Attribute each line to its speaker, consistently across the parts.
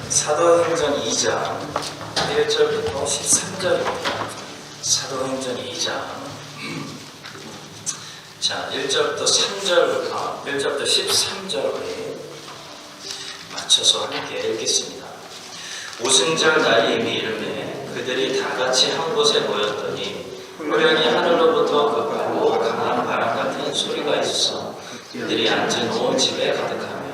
Speaker 1: 사도행전 2장 1절부터 13절입니다. 사도행전 2장 자 1절부터 3절, 1절부터 13절에 맞춰서 함께 읽겠습니다. 오순절 날이 이미 이르매 그들이 다 같이 한 곳에 모였더니 호련히 하늘로부터 급하고 강한 바람 같은 소리가 있어 그들이 앉은 온 집에 가득하며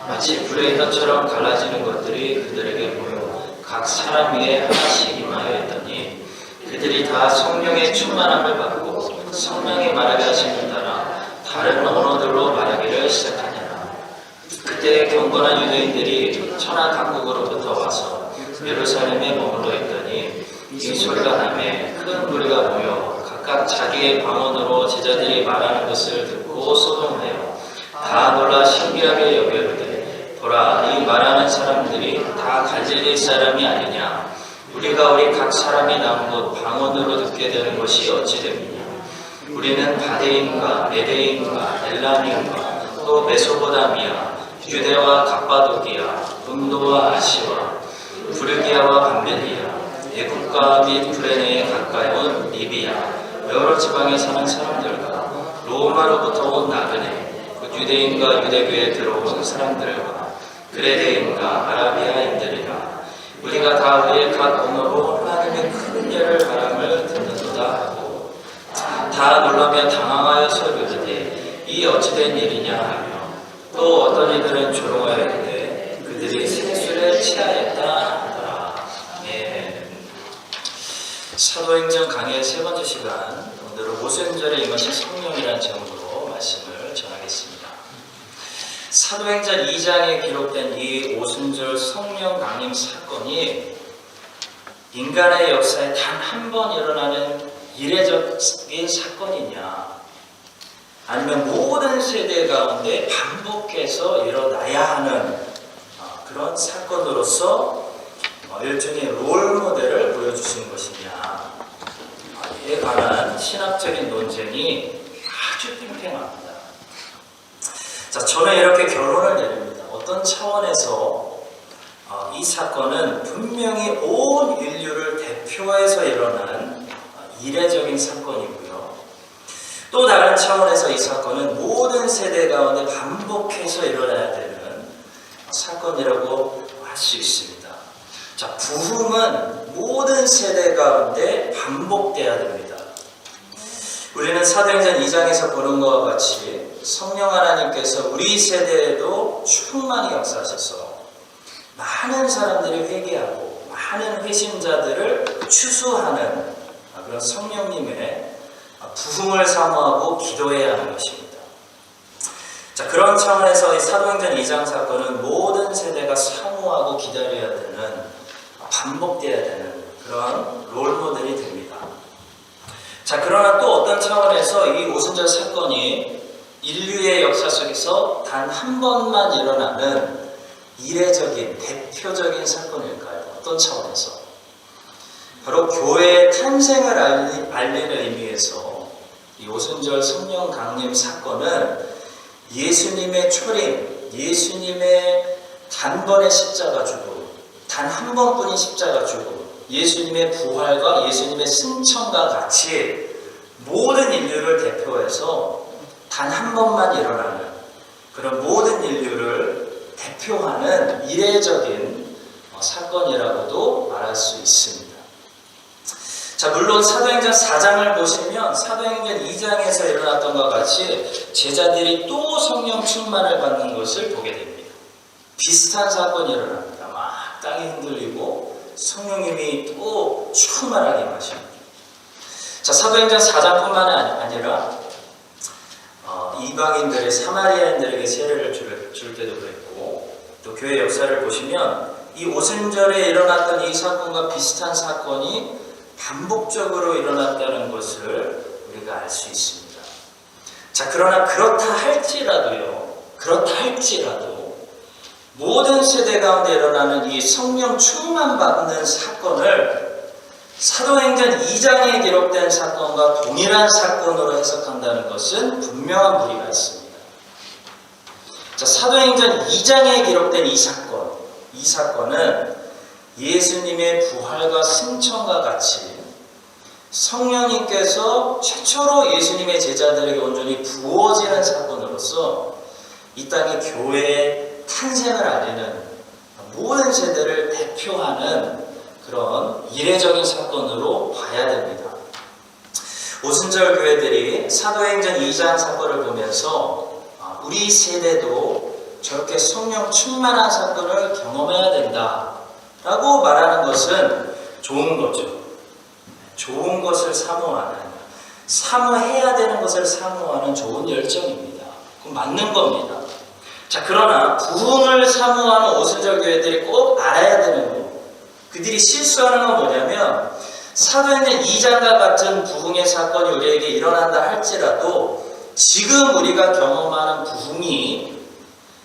Speaker 1: 마치 불의 혀처럼 갈라지는 것들이 그들에게 보여 각 사람 위에 하나씩 임하여 있더니 그들이 다 성령의 충만함을 받고 성령이 말하게 하시는 따라 다른 언어들로 말하기를 시작하니라. 그때 경건한 유대인들이 천하 각국으로부터 와서 예루살렘에 머물러 있더니 이 소리가 나매 큰 무리가 모여 각각 자기의 방언으로 제자들이 말하는 것을 듣고 소동하여 다 놀라 신기하게 여겨르되 보라, 이 말하는 사람들이 다 갈릴리 사람이 아니냐? 우리가 우리 각 사람이 남은 곳 방언으로 듣게 되는 것이 어찌 됩니까? 우리는 바데인과 메데인과 엘람인과 또 메소포다미아, 유대와 갑바도기아, 본도와 아시와, 부르기아와 밤멜리아, 애국과 및 구레네에 가까이 온 리비아, 여러 지방에 사는 사람들과 로마로부터 온 나그네, 유대인과 유대교에 들어온 사람들과 그레데인과 아라비아인들이라 우리가 다 우리의 각 언어로 하나님의 큰 일을 바람을 듣는도다 하고 다 놀라며 당황하여 설교하되 이 어찌된 일이냐 하며 또 어떤 이들은 조롱하였는데 그들이 세술에 취하였다 하더라. 사도행전 강의의 세 번째 시간, 오늘은 오순절에 임하신 성령이라는 제목으로 말씀을 전하겠습니다. 사도행전 2장에 기록된 이 오순절 성령 강림 사건이 인간의 역사에 단 한 번 일어나는 이례적인 사건이냐, 아니면 모든 세대 가운데 반복해서 일어나야 하는 그런 사건으로서 일종의 롤모델을 보여주신 것이냐, 이에 관한 신학적인 논쟁이 아주 팽팽합니다. 자, 저는 이렇게 결론을 내립니다. 어떤 차원에서 이 사건은 분명히 온 인류를 대표해서 일어난 이례적인 사건이고요. 또 다른 차원에서 이 사건은 모든 세대 가운데 반복해서 일어나야 되는 사건이라고 할 수 있습니다. 자, 부흥은 모든 세대 가운데 반복돼야 됩니다. 우리는 사도행전 2장에서 보는 것과 같이 성령 하나님께서 우리 세대에도 충만히 역사하셔서 많은 사람들이 회개하고 많은 회심자들을 추수하는 그런 성령님의 부흥을 사모하고 기도해야 하는 것입니다. 자, 그런 차원에서 이 사도행전 2장 사건은 모든 세대가 사모하고 기다려야 되는, 반복돼야 되는 그런 롤모델이 됩니다. 자, 그러나 또 어떤 차원에서 이 오순절 사건이 인류의 역사 속에서 단 한 번만 일어나는 이례적인, 대표적인 사건일까요? 어떤 차원에서? 바로 교회의 탄생을 알리는 의미에서 이 오순절 성령 강림 사건은 예수님의 초림, 예수님의 단번의 십자가 죽음, 단 한 번뿐인 십자가 죽음, 예수님의 부활과 예수님의 승천과 같이 모든 인류를 대표해서 단 한 번만 일어나는 그런 모든 인류를 대표하는 이례적인 사건이라고도 말할 수 있습니다. 자, 물론 사도행전 4장을 보시면 사도행전 2장에서 일어났던 것과 같이 제자들이 또 성령 충만을 받는 것을 보게 됩니다. 비슷한 사건이 일어납니다. 막 땅이 흔들리고 성령님이 또 충만하게 임하십니다. 자, 사도행전 4장뿐만 아니라 이방인들의 사마리아인들에게 세례를 줄 때도 그랬고, 또 교회 역사를 보시면 이 오순절에 일어났던 이 사건과 비슷한 사건이 반복적으로 일어났다는 것을 우리가 알 수 있습니다. 자, 그러나 그렇다 할지라도 모든 세대 가운데 일어나는 이 성령 충만 받는 사건을 사도행전 2장에 기록된 사건과 동일한 사건으로 해석한다는 것은 분명한 무리가 있습니다. 자, 사도행전 2장에 기록된 이 사건, 이 사건은 예수님의 부활과 승천과 같이 성령님께서 최초로 예수님의 제자들에게 온전히 부어지는 사건으로서 이 땅의 교회의 탄생을 알리는 모든 세대를 대표하는 그런 이례적인 사건으로 봐야 됩니다. 오순절 교회들이 사도행전 2장 사건을 보면서 우리 세대도 저렇게 성령 충만한 사건을 경험해야 된다 라고 말하는 것은 좋은 거죠. 좋은 것을 사모해야 되는 것을 사모하는 좋은 열정입니다. 그건 맞는 겁니다. 자, 그러나 부흥을 사모하는 오순절 교회들이 꼭 알아야 되는 거, 그들이 실수하는 건 뭐냐면 사도행전 2장과 같은 부흥의 사건이 우리에게 일어난다 할지라도 지금 우리가 경험하는 부흥이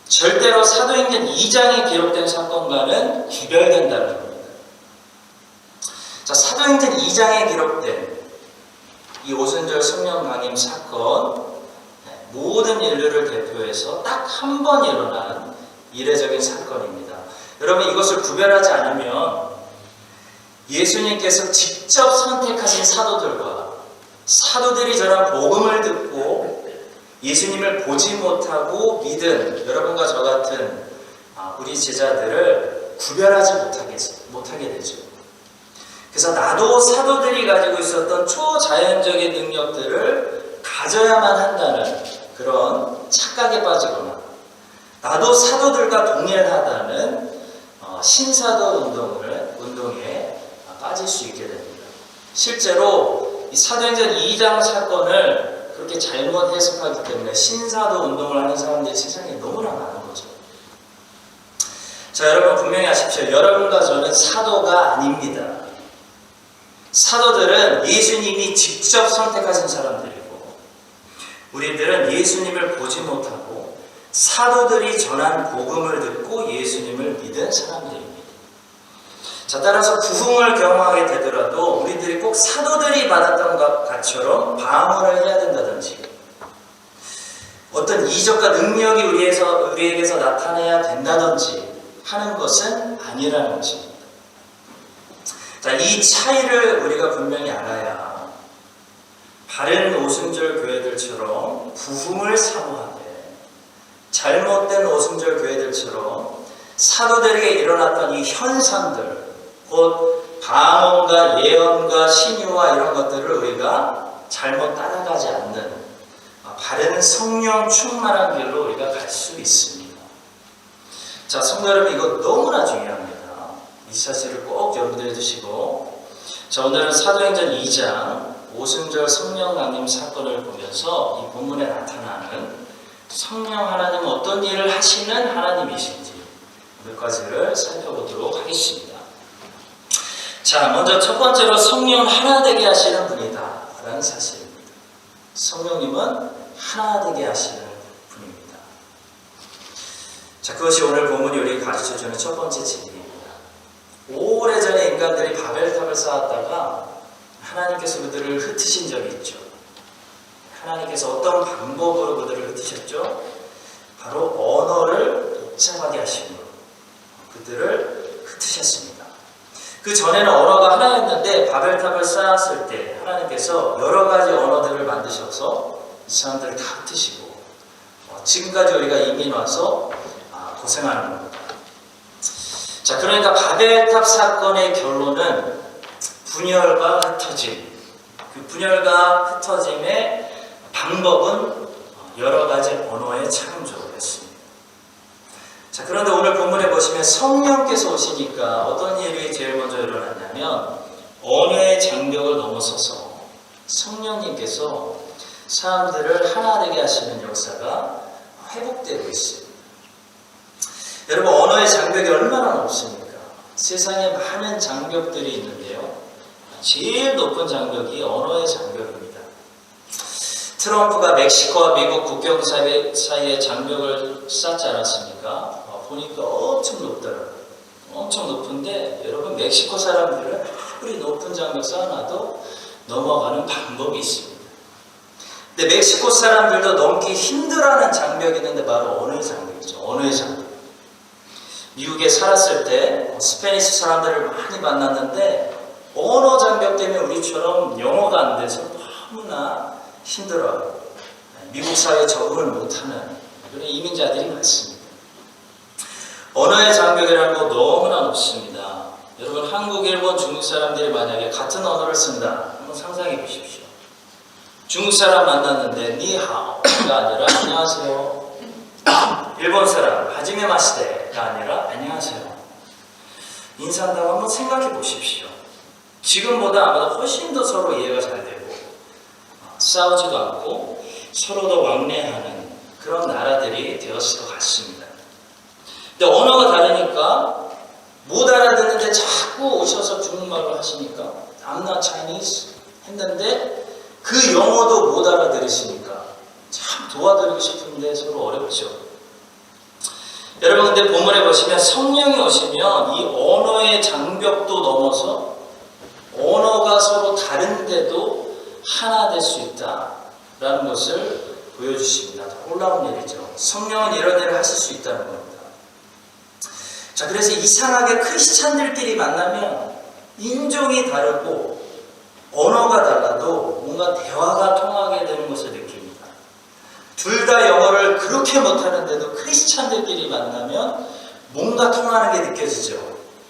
Speaker 1: 절대로 사도행전 2장에 기록된 사건과는 구별된다는 겁니다. 자, 사도행전 2장에 기록된 이 오순절 성령 강림 사건, 모든 인류를 대표해서 딱 한 번 일어난 이례적인 사건입니다. 여러분, 이것을 구별하지 않으면 예수님께서 직접 선택하신 사도들과 사도들이 전한 복음을 듣고 예수님을 보지 못하고 믿은 여러분과 저 같은 우리 제자들을 구별하지 못하게 되죠. 그래서 나도 사도들이 가지고 있었던 초자연적인 능력들을 가져야만 한다는 그런 착각에 빠지거나 나도 사도들과 동일하다는 신사도 운동에 빠질 수 있게 됩니다. 실제로 이 사도행전 2장 사건을 그렇게 잘못 해석하기 때문에 신사도 운동을 하는 사람들이 세상에 너무나 많은 거죠. 자, 여러분 분명히 아십시오. 여러분과 저는 사도가 아닙니다. 사도들은 예수님이 직접 선택하신 사람들이고 우리들은 예수님을 보지 못하고 사도들이 전한 복음을 듣고 예수님을 믿은 사람들입니다. 자, 따라서 부흥을 경험하게 되더라도 우리들이 꼭 사도들이 받았던 것처럼 방언을 해야 된다든지 어떤 이적과 능력이 우리에게서 나타나야 된다든지 하는 것은 아니라는 것입니다. 자, 이 차이를 우리가 분명히 알아야 바른 오순절 교회들처럼 부흥을 사모하되 잘못된 오순절 교회들처럼 사도들에게 일어났던 이 현상들, 곧 방언과 예언과 신유와 이런 것들을 우리가 잘못 따라가지 않는 바른 성령 충만한 길로 우리가 갈 수 있습니다. 자, 성도 여러분, 이거 너무나 중요합니다. 이 사실을 꼭 염두에 두시고, 자, 오늘은 사도행전 2장 오순절 성령 강림 사건을 보면서 이 본문에 나타나는 성령 하나님은 어떤 일을 하시는 하나님이신지 몇 가지를 살펴보도록 하겠습니다. 자, 먼저 첫 번째로 성령 하나 되게 하시는 분이다 라는 사실입니다. 성령님은 하나 되게 하시는 분입니다. 자, 그것이 오늘 본문이 우리에게 가르쳐주는 첫 번째 진리입니다. 오래전에 인간들이 바벨탑을 쌓았다가 하나님께서 그들을 흩으신 적이 있죠. 하나님께서 어떤 방법으로 그들을 흩으셨죠? 바로 언어를 복잡하게 하심으로 그들을 흩으셨습니다. 그 전에는 언어가 하나였는데 바벨탑을 쌓았을 때 하나님께서 여러 가지 언어들을 만드셔서 이 사람들을 다 흩으시고 지금까지 우리가 이민 와서 고생하는 겁니다. 자, 그러니까 바벨탑 사건의 결론은 분열과 흩어짐. 그 분열과 흩어짐의 방법은 여러 가지 언어의 창조였습니다. 자, 그런데 오늘 본문에 보시면 성령께서 오시니까 어떤 일이 제일 먼저 일어났냐면 언어의 장벽을 넘어서서 성령님께서 사람들을 하나 되게 하시는 역사가 회복되고 있습니다. 여러분, 언어의 장벽이 얼마나 높습니까? 세상에 많은 장벽들이 있는데요. 제일 높은 장벽이 언어의 장벽입니다. 트럼프가 멕시코와 미국 국경 사이에 장벽을 쌓지 않았습니까? 보니까 엄청 높더라고요. 엄청 높은데 여러분, 멕시코 사람들은 아무리 높은 장벽 쌓아놔도 넘어가는 방법이 있습니다. 근데 멕시코 사람들도 넘기 힘들어하는 장벽이 있는데 바로 언어의 장벽이죠. 언어의 장벽. 미국에 살았을 때 스페니시 사람들을 많이 만났는데 언어 장벽 때문에 우리처럼 영어가 안 돼서 너무나 힘들어요. 미국 사회에 적응을 못하는 그런 이민자들이 많습니다. 언어의 장벽이라는 거 너무나 높습니다. 여러분 한국, 일본, 중국 사람들이 만약에 같은 언어를 쓴다. 한번 상상해 보십시오. 중국 사람 만났는데 니하오가 아니라 안녕하세요. 일본 사람 하지메 마시데가 아니라 안녕하세요. 인사한다고 한번 생각해 보십시오. 지금보다 아마도 훨씬 더 서로 이해가 잘 되고 싸우지도 않고 서로 더 왕래하는 그런 나라들이 되었을 것 같습니다. 근데 언어가 다르니까 못 알아듣는데 자꾸 오셔서 중국말로 하시니까 I'm not Chinese 했는데 그 영어도 못 알아들으시니까 참 도와드리고 싶은데 서로 어렵죠. 여러분 근데 본문에 보시면 성령이 오시면 이 언어의 장벽도 넘어서 언어가 서로 다른데도 하나 될 수 있다라는 것을 보여주십니다. 놀라운 일이죠. 성령은 이런 일을 하실 수 있다는 겁니다. 자, 그래서 이상하게 크리스찬들끼리 만나면 인종이 다르고 언어가 달라도 뭔가 대화가 통하게 되는 것을 느낍니다. 둘 다 영어를 그렇게 못하는데도 크리스찬들끼리 만나면 뭔가 통하는 게 느껴지죠.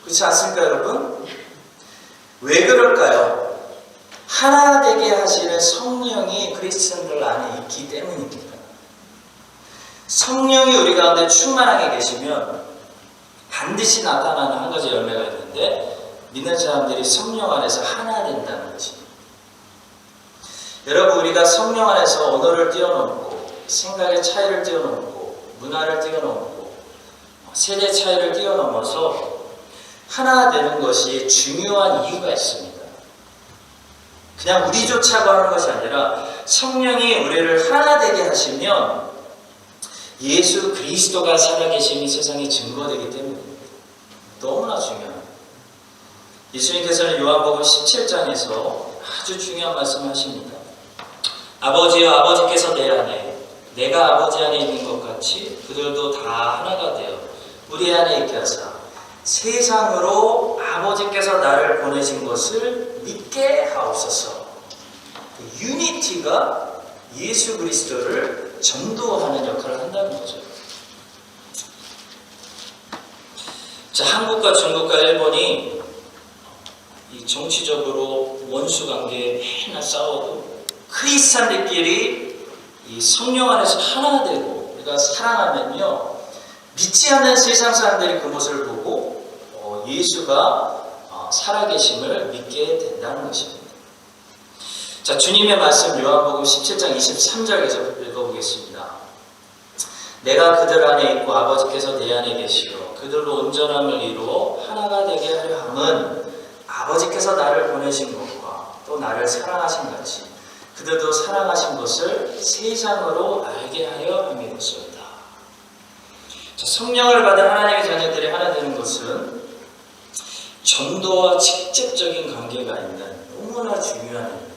Speaker 1: 그렇지 않습니까, 여러분? 왜 그럴까요? 하나 되게 하시는 성령이 크리스찬들 안에 있기 때문입니다. 성령이 우리 가운데 충만하게 계시면 반드시 나타나는 한 가지 열매가 있는데 믿는 사람들이 성령 안에서 하나 된다는 것입니다. 여러분 우리가 성령 안에서 언어를 뛰어넘고 생각의 차이를 뛰어넘고 문화를 뛰어넘고 세대 차이를 뛰어넘어서 하나 되는 것이 중요한 이유가 있습니다. 그냥 우리조차가 하는 것이 아니라 성령이 우리를 하나 되게 하시면 예수 그리스도가 살아계심이 세상에 증거되기 때문입니다. 너무나 중요합니다. 예수님께서는 요한복음 17장에서 아주 중요한 말씀을 하십니다. 아버지여 아버지께서 내 안에 내가 아버지 안에 있는 것 같이 그들도 다 하나가 되어 우리 안에 있게 하사 세상으로 아버지께서 나를 보내신 것을 믿게 하옵소서. 유니티가 예수 그리스도를 전도하는 역할을 한다는 거죠. 자, 한국과 중국과 일본이 이 정치적으로 원수 관계에 맨날 싸워도 크리스찬들끼리 이 성령 안에서 하나 되고 우리가 사랑하면요 믿지 않는 세상 사람들이 그 모습을 보고 예수가 살아계심을 믿게 된다는 것입니다. 자, 주님의 말씀 요한복음 17장 23절에서 읽어보겠습니다. 내가 그들 안에 있고 아버지께서 내 안에 계시고 그들로 온전함을 이루어 하나가 되게 하려 함은 아버지께서 나를 보내신 것과 또 나를 사랑하신 같이 그들도 사랑하신 것을 세상으로 알게 하려 함이로소이다. 자, 성령을 받은 하나님의 자녀들이 하나 되는 것은 전도와 직접적인 관계가 있는 너무나 중요한 일입니다.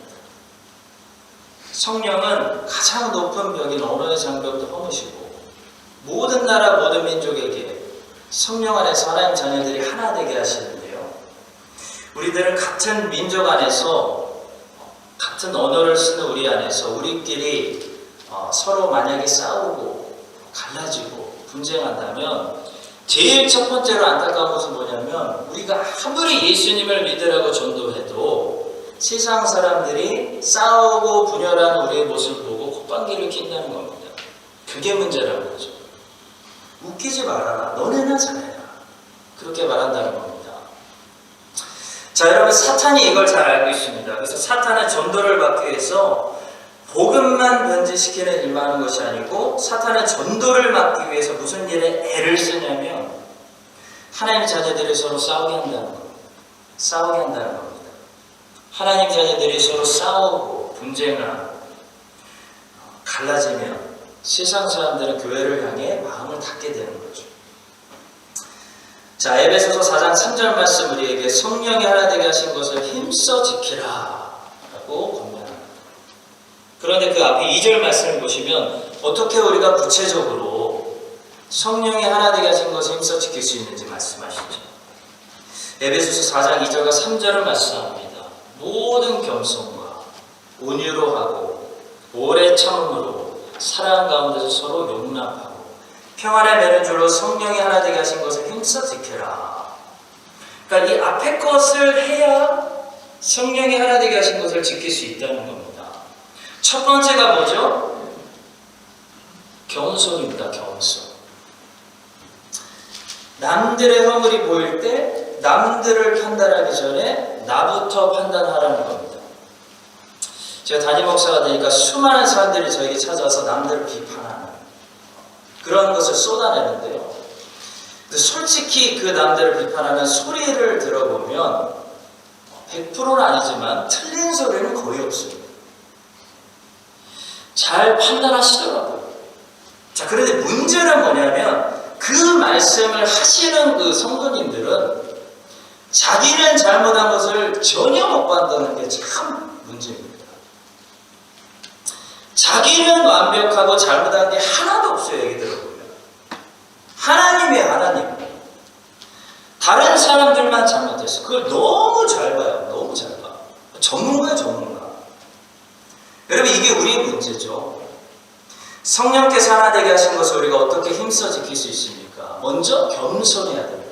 Speaker 1: 성령은 가장 높은 벽인 언어의 장벽도 허무시고 모든 나라 모든 민족에게 성령 안에서 하나님 자녀들이 하나 되게 하시는데요. 우리들은 같은 민족 안에서 같은 언어를 쓰는 우리 안에서 우리끼리 서로 만약에 싸우고 갈라지고 분쟁한다면 제일 첫 번째로 안타까운 것은 뭐냐면 우리가 아무리 예수님을 믿으라고 전도해도 세상 사람들이 싸우고 분열하는 우리의 모습을 보고 콧방귀를 낀다는 겁니다. 그게 문제라는 거죠. 웃기지 말아라. 너네나 잘해라. 그렇게 말한다는 겁니다. 자, 여러분 사탄이 이걸 잘 알고 있습니다. 그래서 사탄은 전도를 받기 위해서 복음만 변질시키는 일만 하는 것이 아니고 사탄은 전도를 막기 위해서 무슨 일에 애를 쓰냐면 하나님의 자녀들이 서로 싸우게 한다는 겁니다. 싸우게 한다는 겁니다. 하나님 자녀들이 서로 싸우고 분쟁하고 갈라지면 세상 사람들은 교회를 향해 마음을 닫게 되는 거죠. 자, 에베소서 4장 3절 말씀 우리에게 성령이 하나 되게 하신 것을 힘써 지키라 라고 권면합니다. 그런데 그 앞에 2절 말씀을 보시면 어떻게 우리가 구체적으로 성령이 하나 되게 하신 것을 힘써 지킬 수 있는지 말씀하시죠. 에베소서 4장 2절과 3절을 말씀합니다. 모든 겸손과 온유로 하고 오래 참음으로 사랑 가운데서 서로 용납하고 평안에 매는 줄로 성령이 하나 되게 하신 것을 힘써 지켜라. 그러니까 이 앞에 것을 해야 성령이 하나 되게 하신 것을 지킬 수 있다는 겁니다. 첫 번째가 뭐죠? 겸손입니다. 겸손. 남들의 허물이 보일 때 남들을 판단하기 전에 나부터 판단하라는 겁니다. 제가 담임 목사가 되니까 수많은 사람들이 저에게 찾아와서 남들을 비판하는 그런 것을 쏟아내는데요. 솔직히 그 남들을 비판하는 소리를 들어보면 100%는 아니지만 틀린 소리는 거의 없습니다. 잘 판단하시더라고요. 자, 그런데 문제는 뭐냐면 그 말씀을 하시는 그 성도님들은 자기는 잘못한 것을 전혀 못 판단하는 게 참 문제입니다. 자기는 완벽하고 잘못한 게 하나도 없어요. 얘기 들어보면 하나님의 하나님, 다른 사람들만 잘못했어. 그걸 너무 잘 봐요. 너무 잘 봐. 전문가야 전문가. 여러분, 이게 우리의 문제죠. 성령께서 하나 되게 하신 것을 우리가 어떻게 힘써 지킬 수 있습니까? 먼저 겸손해야 됩니다.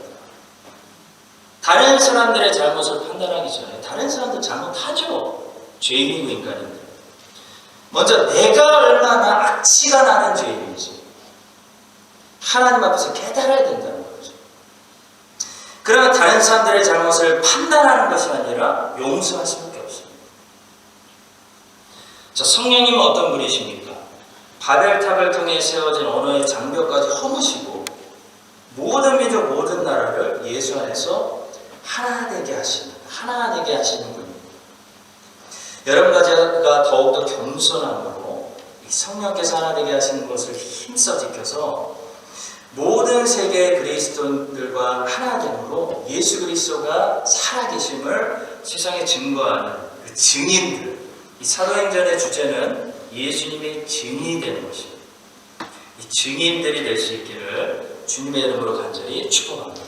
Speaker 1: 다른 사람들의 잘못을 판단하기 전에 다른 사람들 잘못하죠. 죄인이고 인간인데. 먼저 내가 얼마나 악취가 나는 죄인인지 하나님 앞에서 깨달아야 된다는 거죠. 그러면 다른 사람들의 잘못을 판단하는 것이 아니라 용서할 수밖에 없습니다. 자, 성령님은 어떤 분이십니까? 바벨탑을 통해 세워진 언어의 장벽까지 허무시고 모든 민족 모든 나라를 예수 안에서 하나 되게 하시는 분입니다. 여러분과 제가 더욱더 겸손함으로 이 성령께서 하나 되게 하시는 것을 힘써 지켜서 모든 세계의 그리스도인들과 하나됨으로 예수 그리스도가 살아계심을 세상에 증거하는 그 증인들. 이 사도행전의 주제는 예수님의 증인이 되는 것입니다. 이 증인들이 될 수 있기를 주님의 이름으로 간절히 축복합니다.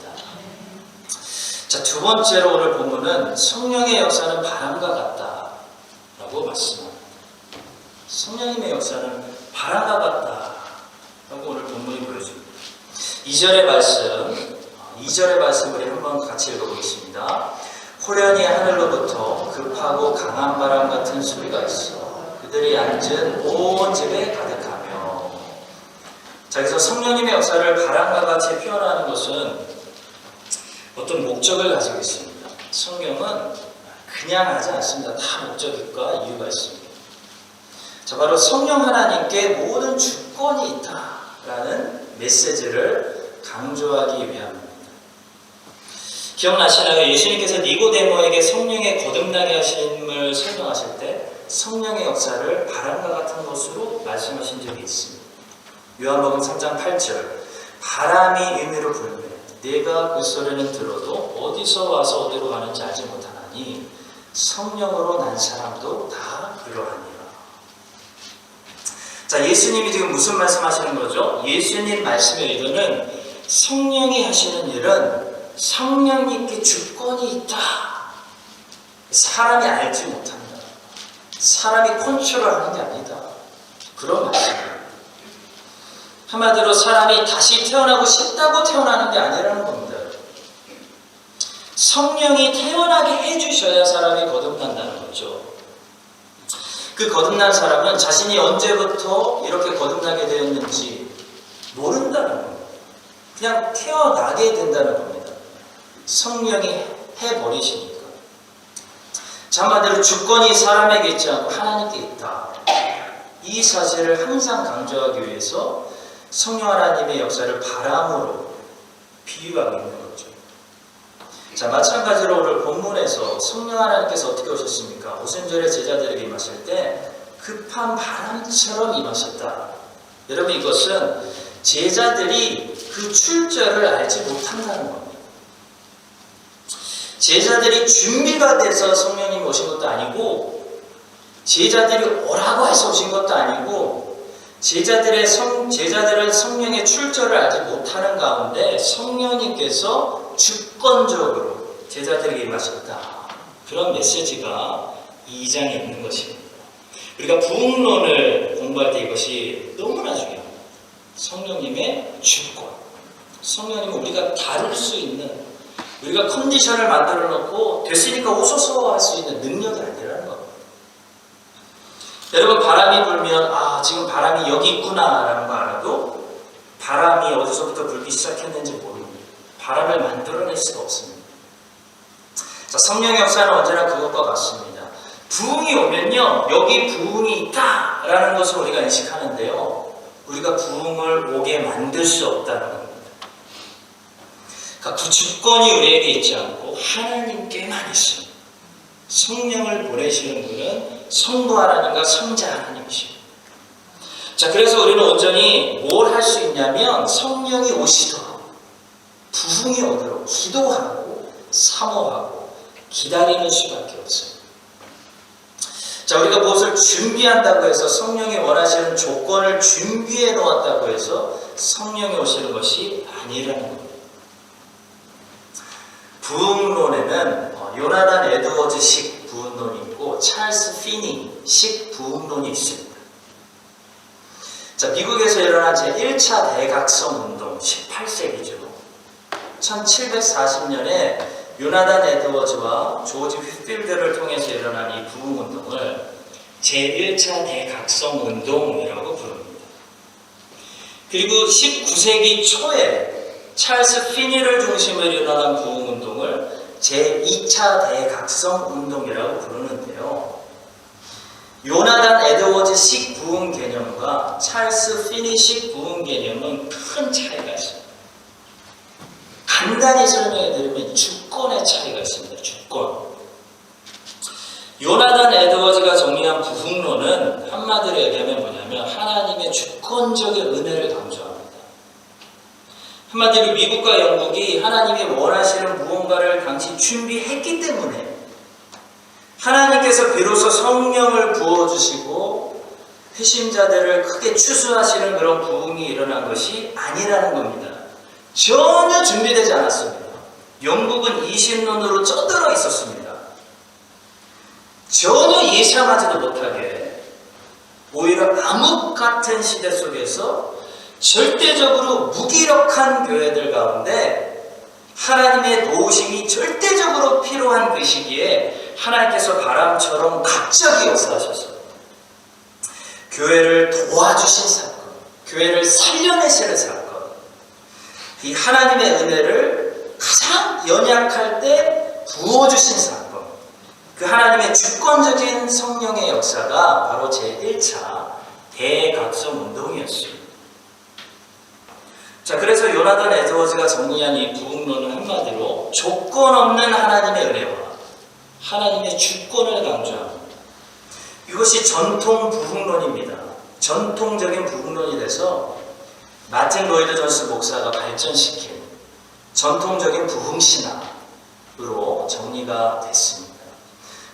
Speaker 1: 자, 두 번째로 오늘 본문은 성령의 역사는 바람과 같다라고 말씀합니다. 성령님의 역사는 바람과 같다라고 오늘 본문이 보여줍니다. 2절의 말씀 우리 한번 같이 읽어보겠습니다. 호련히 하늘로부터 급하고 강한 바람 같은 소리가 있어 그들이 앉은 온 집에 가득하며. 자, 그래서 성령님의 역사를 바람과 같이 표현하는 것은 어떤 목적을 가지고 있습니다. 성경은 그냥 하지 않습니다. 다 목적과 이유가 있습니다. 자, 바로 성령 하나님께 모든 주권이 있다라는 메시지를 강조하기 위함입니다. 기억나시나요? 예수님께서 니고데모에게 성령의 거듭나게 하심을 설명하실 때 성령의 역사를 바람과 같은 것으로 말씀하신 적이 있습니다. 요한복음 3장 8절 바람이 임의로 불매 내가 그 소리는 들어도 어디서 와서 어디로 가는지 알지 못하나니 성령으로 난 사람도 다 그러하니라. 자, 예수님이 지금 무슨 말씀하시는 거죠? 예수님 말씀의 의도는 성령이 하시는 일은 성령님께 주권이 있다. 사람이 알지 못한다. 사람이 컨트롤하는 게 아니다. 그런 말씀이에요. 한마디로 사람이 다시 태어나고 싶다고 태어나는 게 아니라는 겁니다. 성령이 태어나게 해주셔야 사람이 거듭난다는 거죠. 그 거듭난 사람은 자신이 언제부터 이렇게 거듭나게 되었는지 모른다는 겁니다. 그냥 태어나게 된다는 겁니다. 성령이 해버리시니까. 한마디로 주권이 사람에게 있지 않고 하나님께 있다. 이 사실을 항상 강조하기 위해서 성령 하나님의 역사를 바람으로 비유하고 있는 거죠. 자, 마찬가지로 오늘 본문에서 성령 하나님께서 어떻게 오셨습니까? 오순절에 제자들에게 임하실 때 급한 바람처럼 임하셨다. 여러분, 이것은 제자들이 그 출처를 알지 못한다는 겁니다. 제자들이 준비가 돼서 성령님이 오신 것도 아니고 제자들이 오라고 해서 오신 것도 아니고 제자들은 성령의 출처를 알지 못하는 가운데 성령님께서 주권적으로 제자들에게 임하셨다. 그런 메시지가 2장에 있는 것입니다. 우리가 부흥론을 공부할 때 이것이 너무나 중요합니다. 성령님의 주권. 성령님은 우리가 다룰 수 있는, 우리가 컨디션을 만들어 놓고 됐으니까 오소서 할 수 있는 능력이 아니라는 겁니다. 여러분, 바람이 불면 지금 바람이 여기 있구나 라는 거 알아도 바람이 어디서부터 불기 시작했는지 모릅니다. 바람을 만들어낼 수가 없습니다. 자, 성령의 역사는 언제나 그것과 같습니다. 부흥이 오면요, 여기 부흥이 있다 라는 것을 우리가 인식하는데요, 우리가 부흥을 오게 만들 수 없다는 겁니다. 그러니까 그 주권이 우리에게 있지 않고 하나님께만 있습니다. 성령을 보내시는 분은 성부 하나님과 성자 하나님이십니다. 자, 그래서 우리는 온전히 뭘 할 수 있냐면 성령이 오시도록, 부흥이 오도록 기도하고 사모하고 기다리는 수밖에 없어요. 자, 우리가 무엇을 준비한다고 해서 성령이 원하시는 조건을 준비해 놓았다고 해서 성령이 오시는 것이 아니라는 겁니다. 부흥론에는 요나단 에드워즈식 부흥론이 있고 찰스 피니식 부흥론이 있습니다. 자, 미국에서 일어난 제1차 대각성 운동, 18세기죠. 1740년에 요나단 에드워즈와 조지 휘필드를 통해서 일어난 이 부흥운동을 제1차 대각성 운동이라고 부릅니다. 그리고 19세기 초에 찰스 피니를 중심으로 일어난 부흥운동을 제2차 대각성 운동이라고 부르는데요. 요나단 에드워즈식 부흥 개념과 찰스 피니식 부흥 개념은 큰 차이가 있습니다. 간단히 설명해 드리면 주권의 차이가 있습니다. 주권. 요나단 에드워즈가 정리한 부흥론은 한마디로 얘기하면 뭐냐면 하나님의 주권적인 은혜를 강조합니다. 한마디로 미국과 영국이 하나님이 원하시는 무언가를 당시 준비했기 때문에 하나님께서 비로소 성령을 부어주시고 회심자들을 크게 추수하시는 그런 부흥이 일어난 것이 아니라는 겁니다. 전혀 준비되지 않았습니다. 영국은 이신론으로 쩌들어 있었습니다. 전혀 예상하지도 못하게 오히려 암흑 같은 시대 속에서 절대적으로 무기력한 교회들 가운데 하나님의 도우심이 절대적으로 필요한 그 시기에 하나님께서 바람처럼 갑자기 역사하셔서 교회를 도와주신 사건, 교회를 살려내시는 사건, 이 하나님의 은혜를 가장 연약할 때 부어주신 사건, 그 하나님의 주권적인 성령의 역사가 바로 제1차 대각성 운동이었습니다. 자, 그래서 요나단 에드워즈가 정리한 이 부흥론은 한마디로 조건 없는 하나님의 은혜와 하나님의 주권을 강조합니다. 이것이 전통 부흥론입니다. 전통적인 부흥론이 돼서 마틴 로이드 존스 목사가 발전시킨 전통적인 부흥신학으로 정리가 됐습니다.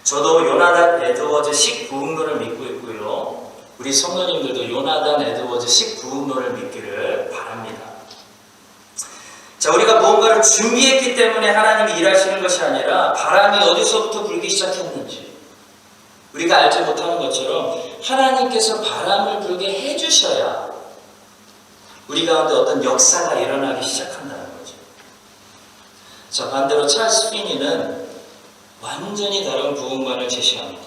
Speaker 1: 저도 요나단 에드워즈식 부흥론을 믿고 있고요. 우리 성도님들도 요나단 에드워즈식 부흥론을 믿기를 바랍니다. 자, 우리가 무언가를 준비했기 때문에 하나님이 일하시는 것이 아니라 바람이 어디서부터 불기 시작했는지 우리가 알지 못하는 것처럼 하나님께서 바람을 불게 해주셔야 우리 가운데 어떤 역사가 일어나기 시작한다는 거죠. 자, 반대로 찰스 피니는 완전히 다른 부흥관을 제시합니다.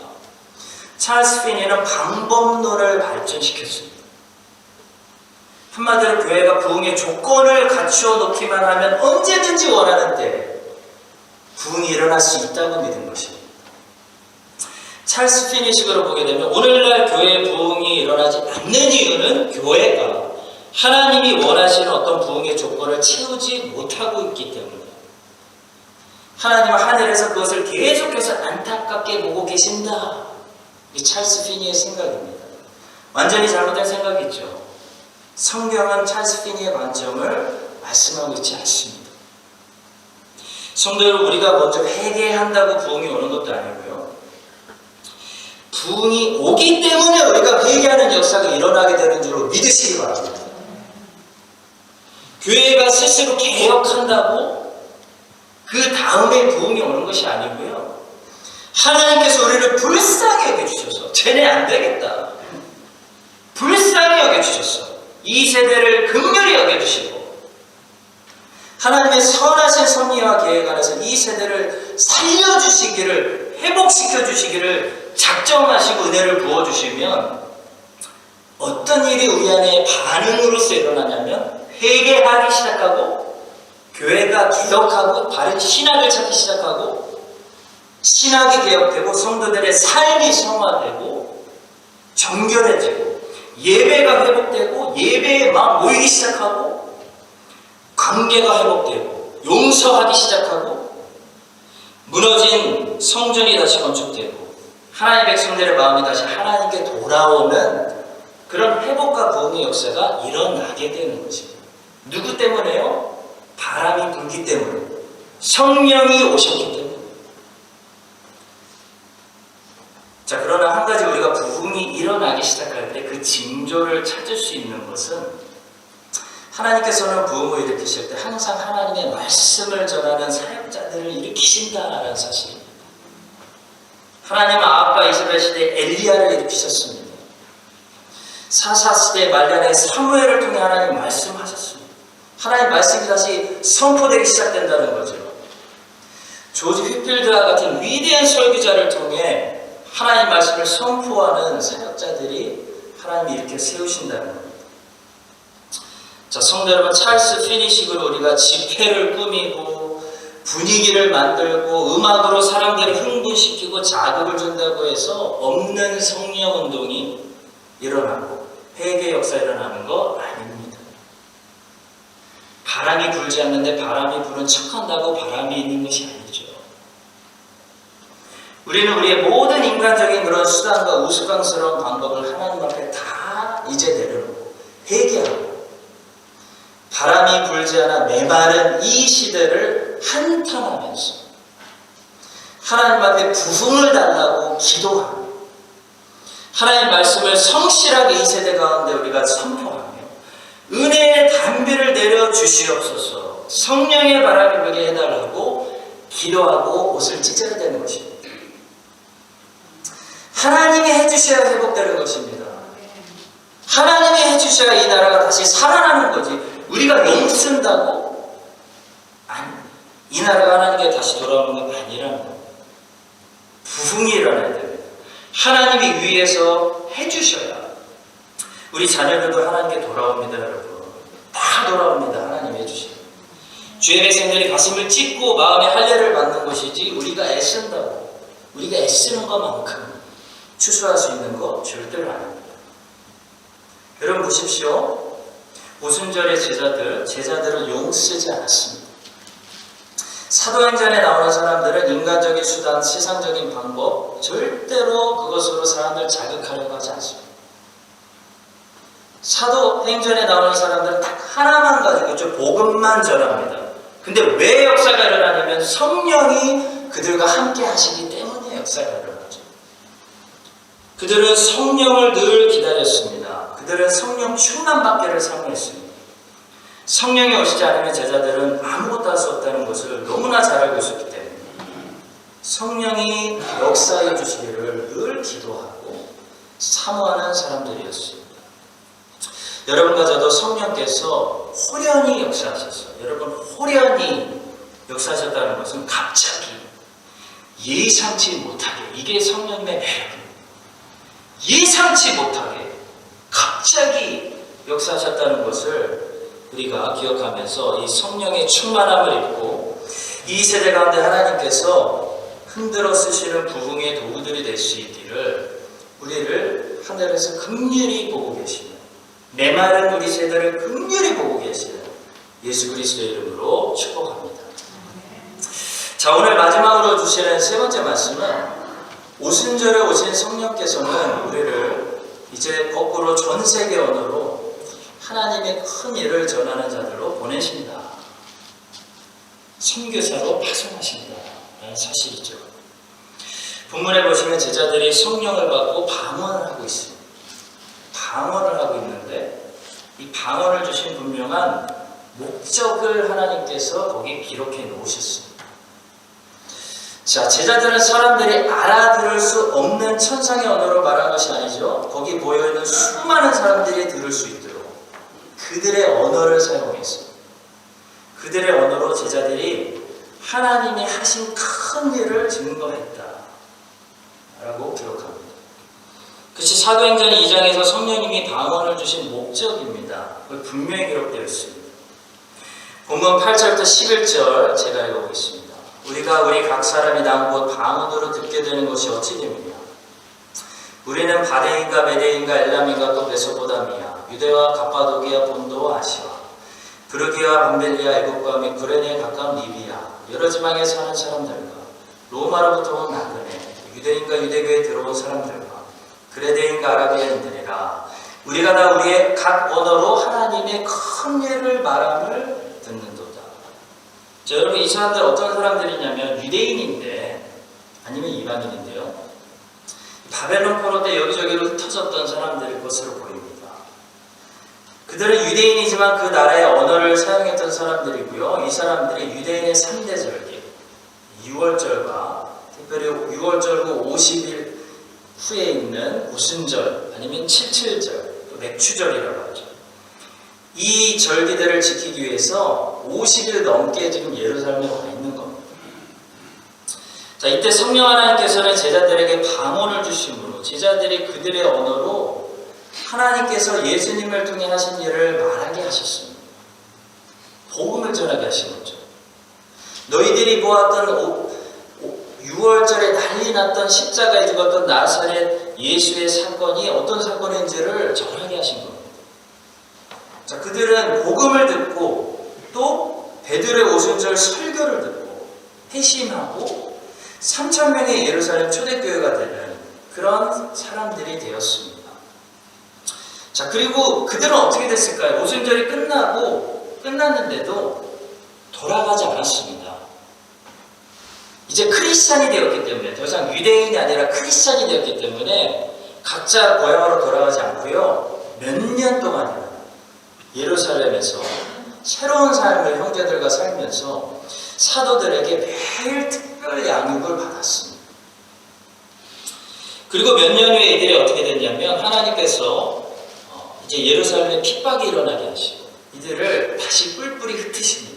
Speaker 1: 찰스 피니는 방법론을 발전시켰습니다. 한마디로 교회가 부흥의 조건을 갖추어 놓기만 하면 언제든지 원하는 때 부흥이 일어날 수 있다고 믿은 것입니다. 찰스 피니식으로 보게 되면 오늘날 교회의 부흥이 일어나지 않는 이유는 교회가 하나님이 원하시는 어떤 부흥의 조건을 채우지 못하고 있기 때문에 하나님은 하늘에서 그것을 계속해서 안타깝게 보고 계신다. 이 찰스 피니의 생각입니다. 완전히 잘못된 생각이죠. 성경은 찰스 피니의 관점을 말씀하고 있지 않습니다. 성도 여러분, 우리가 먼저 회개한다고 부흥이 오는 것도 아니고요. 부흥이 오기 때문에 우리가 회개하는
Speaker 2: 역사가 일어나게 되는 줄로 믿으시기 바랍니다. 교회가 스스로 개혁한다고 그 다음에 부흥이 오는 것이 아니고요. 하나님께서 우리를 불쌍히 여겨주셔서 쟤네 안 되겠다. 불쌍히 여겨주셨어. 이 세대를 긍휼히 여겨주시고 하나님의 선하신 섭리와 계획 안에서 이 세대를 살려주시기를, 회복시켜주시기를 작정하시고 은혜를 부어주시면 어떤 일이 우리 안에 반응으로서 일어나냐면 회개하기 시작하고 교회가 개혁하고 바른 신학을 찾기 시작하고 신학이 개혁되고 성도들의 삶이 성화되고 정결해지고 예배가 회복되고 예배에 막 모이기 시작하고 관계가 회복되고 용서하기 시작하고 무너진 성전이 다시 건축되고 하나님의 백성들의 마음이 다시 하나님께 돌아오는 그런 회복과 부흥의 역사가 일어나게 되는 것입니다. 누구 때문에요? 바람이 불기 때문에, 성령이 오셨기 때문에. 자, 그러나 한 가지 우리가 부흥이 일어나기 시작할 때 그 징조를 찾을 수 있는 것은 하나님께서는 부흥을 일으키실 때 항상 하나님의 말씀을 전하는 사역자들을 일으키신다라는 사실입니다. 하나님은 아합과 이스라엘 시대에 엘리야를 일으키셨습니다. 사사 시대 말년에 사무엘을 통해 하나님 말씀하셨습니다. 하나님 말씀이 다시 선포되기 시작된다는 거죠. 조지 휘필드와 같은 위대한 설교자를 통해 하나님 말씀을 선포하는 사역자들이 하나님이 이렇게 세우신다는 겁니다. 자, 성도 여러분, 찰스 피니식으로 우리가 집회를 꾸미고 분위기를 만들고 음악으로 사람들을 흥분시키고 자극을 준다고 해서 없는 성령 운동이 일어나고 회개 역사 일어나는 거 아닙니다. 바람이 불지 않는데 바람이 부는 척한다고 바람이 있는 것이 아니죠. 우리는 우리의 모든 인간적인 그런 수단과 우스꽝스러운 방법을 하나님 앞에 다 이제 내려놓고 회개하고 바람이 불지 않아 메마른 이 시대를 한탄하면서 하나님 앞에 부흥을 달라고 기도하고 하나님 말씀을 성실하게 이 세대 가운데 우리가 선포하며 은혜의 담비를 내려 주시옵소서, 성령의 바람이 불게 해달라고 기도하고 옷을 찢어야 되는 것입니다. 하나님이 해주셔야 회복되는 것입니다. 하나님이 해주셔야 이 나라가 다시 살아나는 거지. 우리가 용 쓴다고? 아니, 이 나라가 하나님께 다시 돌아오는 건 아니라는 겁니다. 부흥이 일어나야 됩니다. 하나님이 위에서 해주셔야 우리 자녀들도 하나님께 돌아옵니다. 여러분, 다 돌아옵니다. 하나님이 해주셔야. 주의 백성들이 가슴을 찢고 마음의 할례를 받는 것이지 우리가 애쓴다고, 우리가 애쓰는 것만큼 추수할 수 있는 거 절대로 아닙니다. 여러분 보십시오. 오순절의 제자들은 용 쓰지 않았습니다. 사도행전에 나오는 사람들은 인간적인 수단, 세상적인 방법, 절대로 그것으로 사람들 자극하려고 하지 않습니다. 사도행전에 나오는 사람들은 딱 하나만 가지고 있죠. 복음만 전합니다. 근데 왜 역사가 일어나냐면 성령이 그들과 함께 하시기 때문에 역사가 일어나죠. 그들은 성령을 늘 기다렸습니다. 그들은 성령 충만받기를 사모했습니다. 성령이 오시지 않으면 제자들은 아무것도 할 수 없다는 것을 너무나 잘 알고 있었기 때문에 성령이 역사해 주시기를 늘 기도하고 사모하는 사람들이었습니다. 여러분과 저도 성령께서 호련히 역사하셨어요. 여러분, 호련히 역사하셨다는 것은 갑자기 예상치 못하게, 이게 성령의 매력입니다. 예상치 못하게 갑자기 역사하셨다는 것을 우리가 기억하면서 이 성령의 충만함을 입고 이 세대 가운데 하나님께서 흔들어 쓰시는 부흥의 도구들이 될 수 있기를 우리를 하늘에서 긍휼히 보고 계시는, 메마른 우리 세대를 긍휼히 보고 계시는 예수 그리스도의 이름으로 축복합니다. 자, 오늘 마지막으로 주시는 세 번째 말씀은 오순절에 오신 성령께서는 우리를 이제 거꾸로 전 세계 언어로 하나님의 큰 일을 전하는 자들로 보내십니다. 선교사로 파송하십니다. 라는 사실이죠. 본문에 보시면 제자들이 성령을 받고 방언을 하고 있습니다. 방언을 주신 분명한 목적을 하나님께서 거기에 기록해 놓으셨습니다. 자, 제자들은 사람들이 알아들을 수 없는 천상의 언어로 말한 것이 아니죠. 거기 모여있는 수많은 사람들이 들을 수 있도록 그들의 언어를 사용했습니다. 그들의 언어로 제자들이 하나님이 하신 큰 일을 증거했다 라고 기록합니다. 그것이 사도행전 2장에서 성령님이 방언을 주신 목적입니다. 분명히 기록되어 있습니다. 본문 8절부터 11절 제가 읽어보겠습니다. 우리가 우리 각 사람이 난 곳 방언으로 듣게 되는 것이 어찌 됩니까? 우리는 바데인가 메데인가 엘람인가 또 메소포다미아 유대와 갑바도기아 본도와 아시아 브르기아 밤벨리아 애국과 및 구레네에 가까운 리비아 여러 지방에 사는 사람들과 로마로부터 온 나그네 유대인과 유대교에 들어온 사람들과 그레데인과 아라비아인들이라 우리가 다 우리의 각 언어로 하나님의 큰 일을 말함을 듣는도다. 자, 여러분 이 사람들 어떤 사람들이냐면 유대인인데 아니면 이방인인데요. 바벨론 포로 때 여기저기로 흩어졌던 사람들일 것으로 보입니다. 그들은 유대인이지만 그 나라의 언어를 사용했던 사람들이고요. 이 사람들이 유대인의 3대 절기 6월절과 특별히 6월절 후 50일 후에 있는 우순절 아니면 칠칠절 또 맥추절이라고 하죠. 이 절기들을 지키기 위해서 50일 넘게 지금 예루살렘에 와 있는 겁니다. 자, 이때 성령 하나님께서는 제자들에게 방언을 주심으로 제자들이 그들의 언어로 하나님께서 예수님을 통해 하신 일을 말하게 하셨습니다. 복음을 전하게 하신 거죠. 너희들이 보았던 6월절에 난리 났던 십자가에 죽었던 나사렛 예수의 사건이 어떤 사건인지를 전하게 하신 겁니다. 자, 그들은 복음을 듣고 또 베드로의 오순절 설교를 듣고 회심하고 3,000명의 예루살렘 초대교회가 되는 그런 사람들이 되었습니다. 자, 그리고 그들은 어떻게 됐을까요? 오순절이 끝났는데도 돌아가지 않았습니다. 이제 크리스찬이 되었기 때문에 더 이상 유대인이 아니라 크리스찬이 되었기 때문에 각자 고향으로 돌아가지 않고요. 몇 년 동안이나 예루살렘에서 새로운 삶을 형제들과 살면서 사도들에게 매일 특별 양육을 받았습니다. 그리고 몇 년 후에 이들이 어떻게 됐냐면 하나님께서 이제 예루살렘에 핍박이 일어나게 하시고 이들을 다시 뿔뿔이 흩으십니다.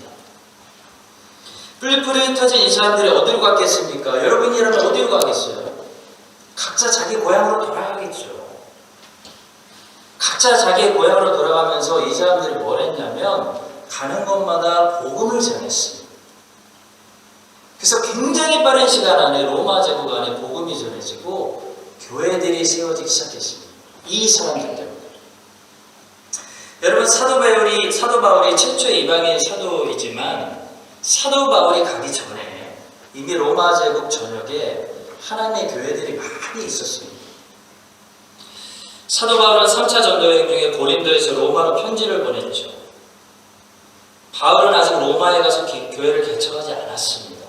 Speaker 2: 뿔뿔이 흩어진 이 사람들이 어디로 갔겠습니까? 여러분이라면 어디로 가겠어요? 각자 자기 고향으로 돌아가겠죠. 각자 자기 고향으로 돌아가면서 이 사람들이 뭘 했냐면 가는 곳마다 복음을 전했습니다. 그래서 굉장히 빠른 시간 안에 로마 제국 안에 복음이 전해지고 교회들이 세워지기 시작했습니다. 이 사람들 때문에. 여러분 사도 바울이 최초의 이방인 사도이지만 사도 바울이 가기 전에 이미 로마 제국 전역에 하나님의 교회들이 많이 있었습니다. 사도 바울은 3차 전도여행 중에 고린도에서 로마로 편지를 보냈죠. 바울은 아직 로마에 가서 교회를 개척하지 않았습니다.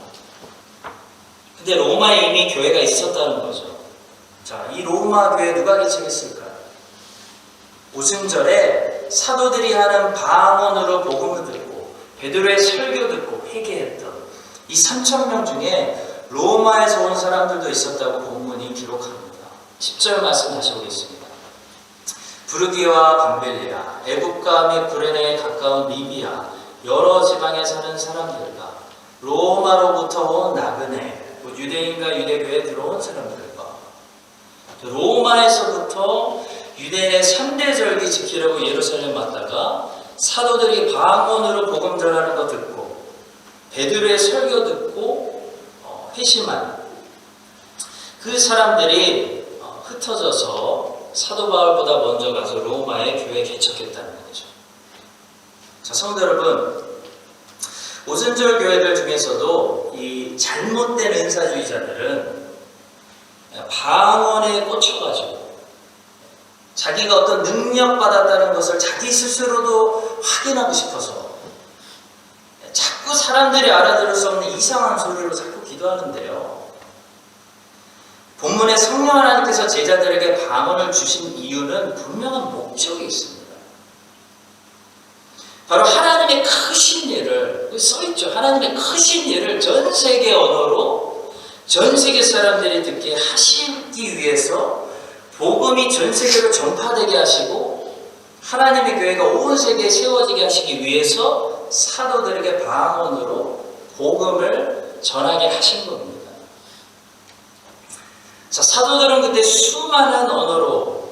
Speaker 2: 근데 로마에 이미 교회가 있었다는 거죠. 자, 이 로마 교회 누가 개척했을까요? 오순절에 사도들이 하는 방언으로 복음을 듣고 베드로의 설교 듣고 회개했던 이 3,000명 중에 로마에서 온 사람들도 있었다고 본문이 기록합니다. 10절 말씀 다시 보겠습니다. 브르기와 밤벨리아, 애국가 및 구레네에 가까운 리비아, 여러 지방에 사는 사람들과 로마로부터 온 나그네, 유대인과 유대교에 들어온 사람들과 로마에서부터 유대인의 3대 절기 지키려고 예루살렘 왔다가 사도들이 방언으로 복음 전하는 거 듣고 베드로의 설교 듣고 회심한 그 사람들이 흩어져서 사도 바울보다 먼저 가서 로마에 교회 개척했다는 거죠. 자, 성도 여러분, 오순절 교회들 중에서도 이 잘못된 은사주의자들은 방언에 꽂혀가지고 자기가 어떤 능력 받았다는 것을 자기 스스로도 확인하고 싶어서 자꾸 사람들이 알아들을 수 없는 이상한 소리로 자꾸 기도하는데요. 본문에 성령 하나님께서 제자들에게 방언을 주신 이유는 분명한 목적이 있습니다. 바로 하나님의 크신 일을, 여기 써있죠. 하나님의 크신 일을 전 세계 언어로 전 세계 사람들이 듣게 하시기 위해서 복음이 전 세계로 전파되게 하시고 하나님의 교회가 온 세계에 세워지게 하시기 위해서 사도들에게 방언으로 복음을 전하게 하신 겁니다. 자, 사도들은 그때 수많은 언어로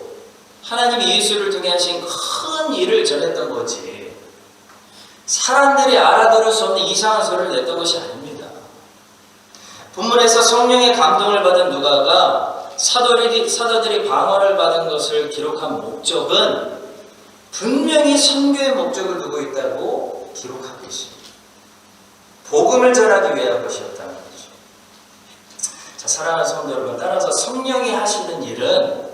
Speaker 2: 하나님이 예수를 통해 하신 큰 일을 전했던 거지, 사람들이 알아들을 수 없는 이상한 소리를 냈던 것이 아닙니다. 본문에서 성령의 감동을 받은 누가가 사도들이 방언을 받은 것을 기록한 목적은 분명히 선교의 목적을 두고 있다고 기록하고 있습니다. 복음을 전하기 위한 것이었다는 거죠. 자, 사랑하는 성도 여러분, 따라서 성령이 하시는 일은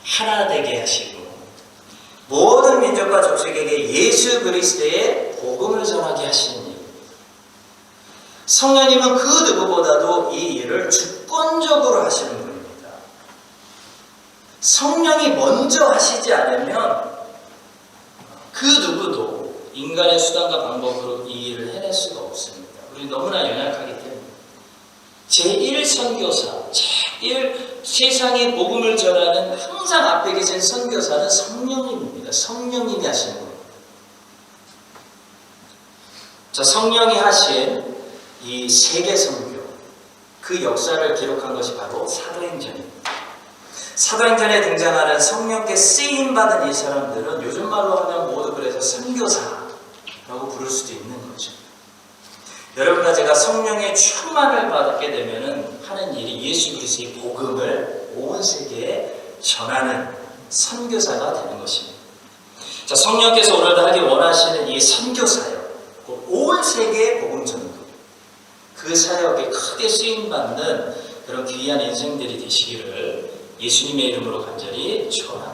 Speaker 2: 하나 되게 하시고 모든 민족과 족속에게 예수 그리스도의 복음을 전하게 하시는 일. 성령님은 그 누구보다도 이 일을 주권적으로 하시는 분입니다. 성령이 먼저 하시지 않으면 그 누구도 인간의 수단과 방법으로 이 일을 해낼 수가 없습니다. 우리 너무나 연약하기 때문에. 제1선교사, 세상의 복음을 전하는 항상 앞에 계신 선교사는 성령님입니다. 성령님이 하시는 거예요. 자, 성령이 하신 이 세계 선교, 그 역사를 기록한 것이 바로 사도행전입니다. 사도행전에 등장하는 성령께 쓰임받은 이 사람들은 요즘 말로 하면 모두 그래서 선교사라고 부를 수도 있는 거죠. 여러분과 제가 성령의 충만을 받게 되면 하는 일이 예수 그리스도의 복음을 온 세계에 전하는 선교사가 되는 것입니다. 자, 성령께서 오늘도 하기 원하시는 이 선교사역, 온 세계의 복음 전도, 그 사역에 크게 쓰임받는 그런 귀한 인생들이 되시기를 예수님의 이름으로 간절히 축원합니다.